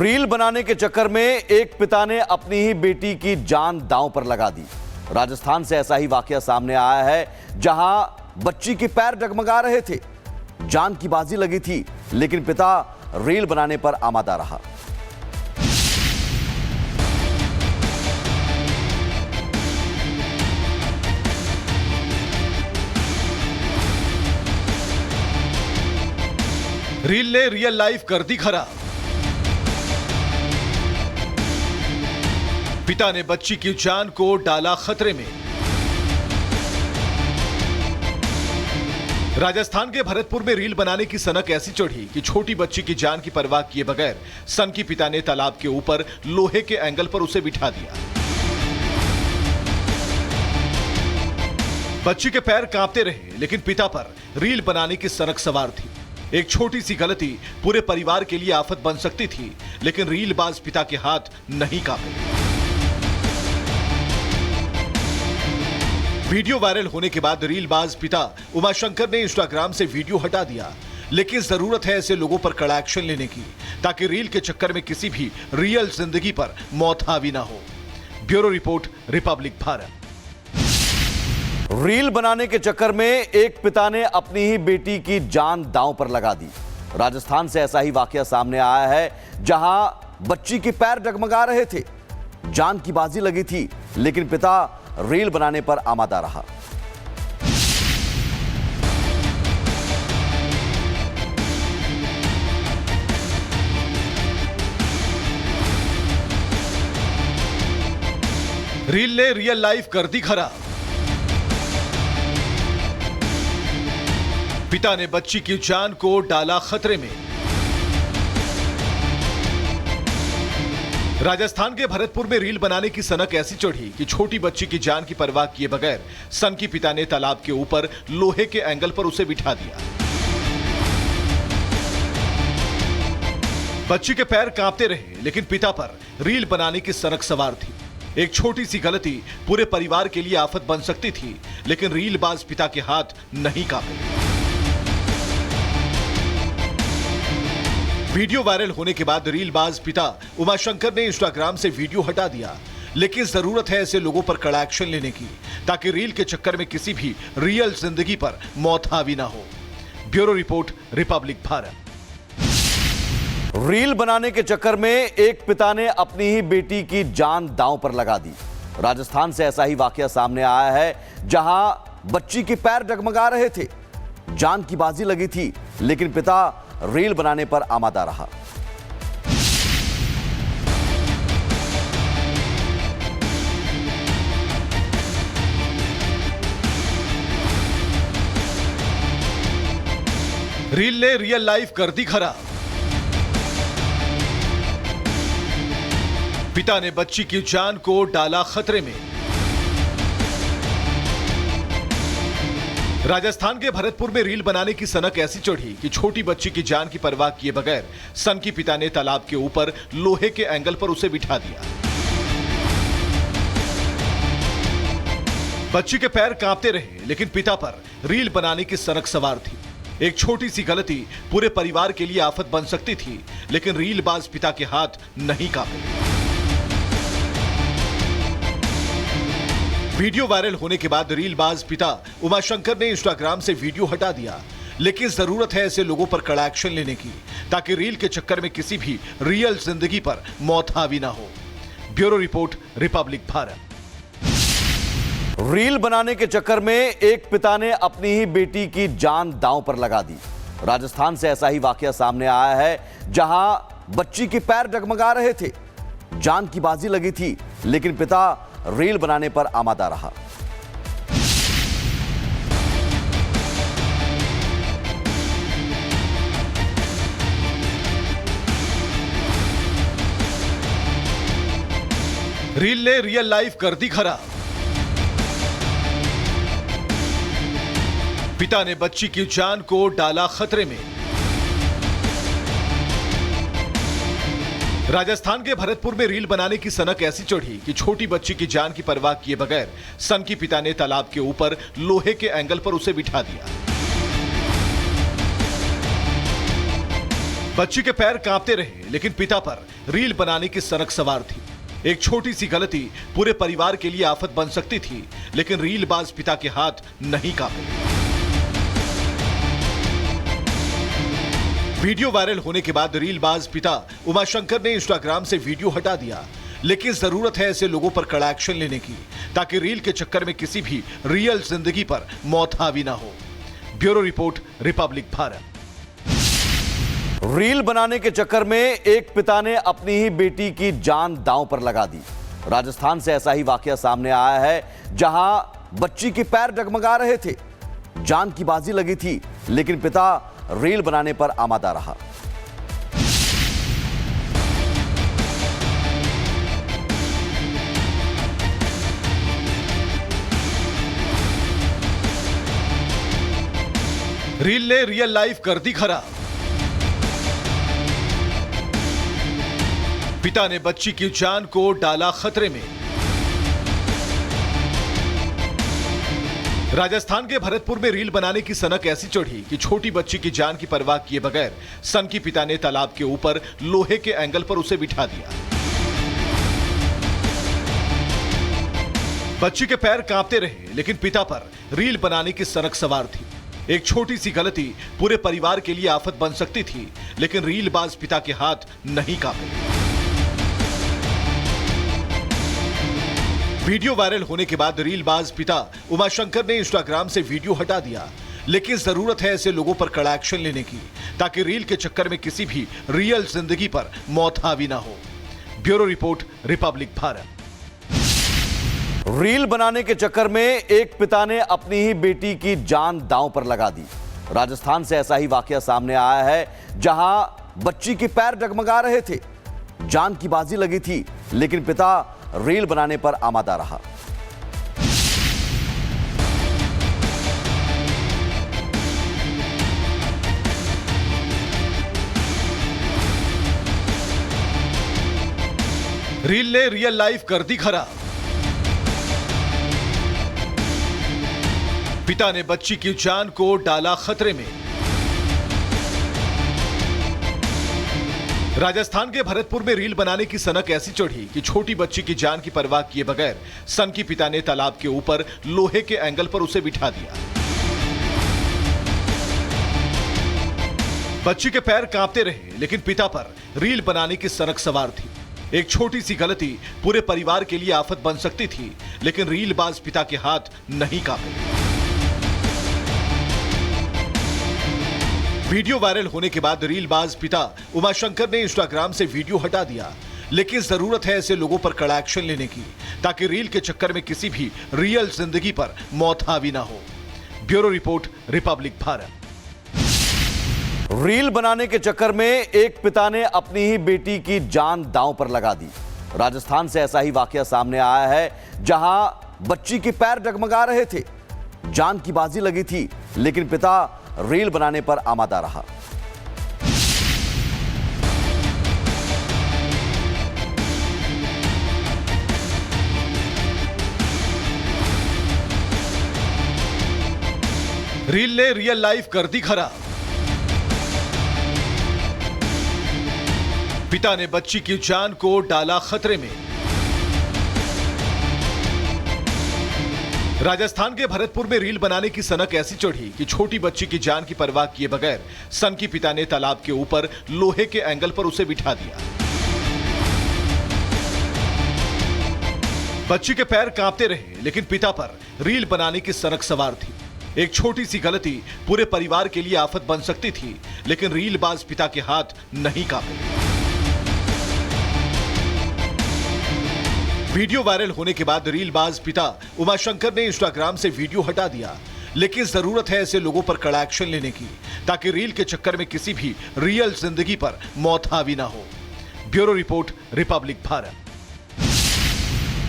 Reel बनाने के चक्कर में एक पिता ने अपनी ही बेटी की जान दांव पर लगा दी। राजस्थान से ऐसा ही वाकया सामने आया है, जहां बच्ची के पैर डगमगा रहे थे, जान की बाजी लगी थी, लेकिन पिता रील बनाने पर आमादा रहा। रील ने रियल लाइफ कर दी खराब। पिता ने बच्ची की जान को डाला खतरे में। राजस्थान के भरतपुर में रील बनाने की सनक ऐसी चढ़ी कि छोटी बच्ची की जान की परवाह किए बगैर सनकी पिता ने तालाब के ऊपर लोहे के एंगल पर उसे बिठा दिया। बच्ची के पैर कांपते रहे, लेकिन पिता पर रील बनाने की सनक सवार थी। एक छोटी सी गलती पूरे परिवार के लिए आफत बन सकती थी, लेकिन रीलबाज पिता के हाथ नहीं कांपे। वीडियो वायरल होने के बाद रीलबाज पिता उमाशंकर ने इंस्टाग्राम से वीडियो हटा दिया, लेकिन जरूरत है ऐसे लोगों पर कड़ा एक्शन लेने की, ताकि रील के चक्कर में किसी भी रियल जिंदगी पर मौत हावी ना हो। Bureau report, Republic Bharat. Reel बनाने के चक्कर में एक पिता ने अपनी ही बेटी की जान दांव पर लगा दी। राजस्थान से ऐसा ही वाकया सामने आया है, जहां बच्ची के पैर डगमगा रहे थे, जान की बाजी लगी थी, लेकिन पिता रील बनाने पर आमादा रहा। रील ने रियल लाइफ कर दी खराब। पिता ने बच्ची की जान को डाला खतरे में। राजस्थान के भरतपुर में रील बनाने की सनक ऐसी चढ़ी कि छोटी बच्ची की जान की परवाह किए बगैर सनकी पिता ने तालाब के ऊपर लोहे के एंगल पर उसे बिठा दिया। बच्ची के पैर कांपते रहे, लेकिन पिता पर रील बनाने की सनक सवार थी। एक छोटी सी गलती पूरे परिवार के लिए आफत बन सकती थी, लेकिन रीलबाज पिता के हाथ नहीं कांपे। वीडियो वायरल होने के बाद रीलबाज पिता उमाशंकर ने इंस्टाग्राम से वीडियो हटा दिया, लेकिन जरूरत है ऐसे लोगों पर कड़ा एक्शन लेने की, ताकि रील के चक्कर में किसी भी रियल जिंदगी पर मौत हावी ना हो। Bureau report, Republic Bharat. Reel बनाने के चक्कर में एक पिता ने अपनी ही बेटी की जान दांव पर लगा दी। राजस्थान से ऐसा ही वाकया सामने आया है, जहां बच्ची के पैर डगमगा रहे थे, जान की बाजी लगी थी, लेकिन पिता रील बनाने पर आमादा रहा। रील ने रियल लाइफ कर दी खराब। पिता ने बच्ची की जान को डाला खतरे में। राजस्थान के भरतपुर में रील बनाने की सनक ऐसी चढ़ी कि छोटी बच्ची की जान की परवाह किए बगैर सनकी पिता ने तालाब के ऊपर लोहे के एंगल पर उसे बिठा दिया। बच्ची के पैर कांपते रहे, लेकिन पिता पर रील बनाने की सनक सवार थी। एक छोटी सी गलती पूरे परिवार के लिए आफत बन सकती थी, लेकिन रीलबाज पिता के हाथ नहीं कांपे। वीडियो वायरल होने के बाद रीलबाज पिता उमाशंकर ने इंस्टाग्राम से वीडियो हटा दिया, लेकिन जरूरत है ऐसे लोगों पर कड़ा एक्शन लेने की, ताकि रील के चक्कर में किसी भी रियल जिंदगी पर मौत हावी ना हो। Bureau report, Republic Bharat. Reel बनाने के चक्कर में एक पिता ने अपनी ही बेटी की जान दांव पर लगा दी। राजस्थान से ऐसा ही वाकया सामने आया है, जहां बच्ची के पैर डगमगा रहे थे, जान की बाजी लगी थी, लेकिन पिता रील बनाने पर आमादा रहा। रील ने रियल लाइफ कर दी खराब। पिता ने बच्ची की जान को डाला खतरे में। राजस्थान के भरतपुर में रील बनाने की सनक ऐसी चढ़ी कि छोटी बच्ची की जान की परवाह किए बगैर सनकी पिता ने तालाब के ऊपर लोहे के एंगल पर उसे बिठा दिया। बच्ची के पैर कांपते रहे, लेकिन पिता पर रील बनाने की सनक सवार थी। एक छोटी सी गलती पूरे परिवार के लिए आफत बन सकती थी, लेकिन रीलबाज पिता के हाथ नहीं कांपे। वीडियो वायरल होने के बाद रीलबाज पिता उमाशंकर ने इंस्टाग्राम से वीडियो हटा दिया, लेकिन जरूरत है ऐसे लोगों पर कड़ा एक्शन लेने की, ताकि रील के चक्कर में किसी भी रियल जिंदगी पर मौत हावी ना हो। Bureau report, Republic Bharat. Reel बनाने के चक्कर में एक पिता ने अपनी ही बेटी की जान दांव पर लगा दी। राजस्थान से ऐसा ही वाकया सामने आया है, जहां बच्ची के पैर डगमगा रहे थे। जान की बाजी लगी थी, लेकिन पिता रील बनाने पर आमादा रहा। रील ने रियल लाइफ कर दी खराब। पिता ने बच्ची की जान को डाला खतरे में। राजस्थान के भरतपुर में रील बनाने की सनक ऐसी चढ़ी कि छोटी बच्ची की जान की परवाह किए बगैर सनकी पिता ने तालाब के ऊपर लोहे के एंगल पर उसे बिठा दिया। बच्ची के पैर कांपते रहे, लेकिन पिता पर रील बनाने की सनक सवार थी। एक छोटी सी गलती पूरे परिवार के लिए आफत बन सकती थी, लेकिन रीलबाज पिता के हाथ नहीं कांपे। वीडियो वायरल होने के बाद रीलबाज पिता उमाशंकर ने इंस्टाग्राम से वीडियो हटा दिया, लेकिन जरूरत है ऐसे लोगों पर कड़ा एक्शन लेने की, ताकि रील के चक्कर में किसी भी रियल जिंदगी पर मौत हावी ना हो। Bureau report, Republic Bharat. Reel बनाने के चक्कर में एक पिता ने अपनी ही बेटी की जान दांव पर लगा दी। राजस्थान से ऐसा ही वाकया सामने आया है, जहां बच्ची के पैर डगमगा रहे थे। जान की बाजी लगी थी, लेकिन पिता रील बनाने पर आमादा रहा। रील ने रियल लाइफ कर दी खराब। पिता ने बच्ची की जान को डाला खतरे में। राजस्थान के भरतपुर में रील बनाने की सनक ऐसी चढ़ी कि छोटी बच्ची की जान की परवाह किए बगैर सनकी पिता ने तालाब के ऊपर लोहे के एंगल पर उसे बिठा दिया। बच्ची के पैर कांपते रहे, लेकिन पिता पर रील बनाने की सनक सवार थी। एक छोटी सी गलती पूरे परिवार के लिए आफत बन सकती थी, लेकिन रीलबाज पिता के हाथ नहीं कांपे। वीडियो वायरल होने के बाद रीलबाज पिता उमाशंकर ने इंस्टाग्राम से वीडियो हटा दिया, लेकिन जरूरत है ऐसे लोगों पर कड़ा एक्शन लेने की, ताकि रील के चक्कर में किसी भी रियल जिंदगी पर मौत हावी ना हो। Bureau report, Republic Bharat. Reel बनाने के चक्कर में एक पिता ने अपनी ही बेटी की जान दांव पर लगा दी। राजस्थान से ऐसा ही वाकया सामने आया है, जहां बच्ची के पैर डगमगा रहे थे। जान की बाजी लगी थी, लेकिन पिता रील बनाने पर आमादा रहा। रील ने रियल लाइफ कर दी खराब। पिता ने बच्ची की जान को डाला खतरे में। राजस्थान के भरतपुर में रील बनाने की सनक ऐसी चढ़ी कि छोटी बच्ची की जान की परवाह किए बगैर सनकी पिता ने तालाब के ऊपर लोहे के एंगल पर उसे बिठा दिया। बच्ची के पैर कांपते रहे, लेकिन पिता पर रील बनाने की सनक सवार थी। एक छोटी सी गलती पूरे परिवार के लिए आफत बन सकती थी, लेकिन रीलबाज पिता के हाथ नहीं कांपे। वीडियो वायरल होने के बाद रीलबाज पिता उमाशंकर ने इंस्टाग्राम से वीडियो हटा दिया, लेकिन जरूरत है ऐसे लोगों पर कड़ा एक्शन लेने की, ताकि रील के चक्कर में किसी भी रियल जिंदगी पर मौत हावी ना हो। Bureau report, Republic Bharat.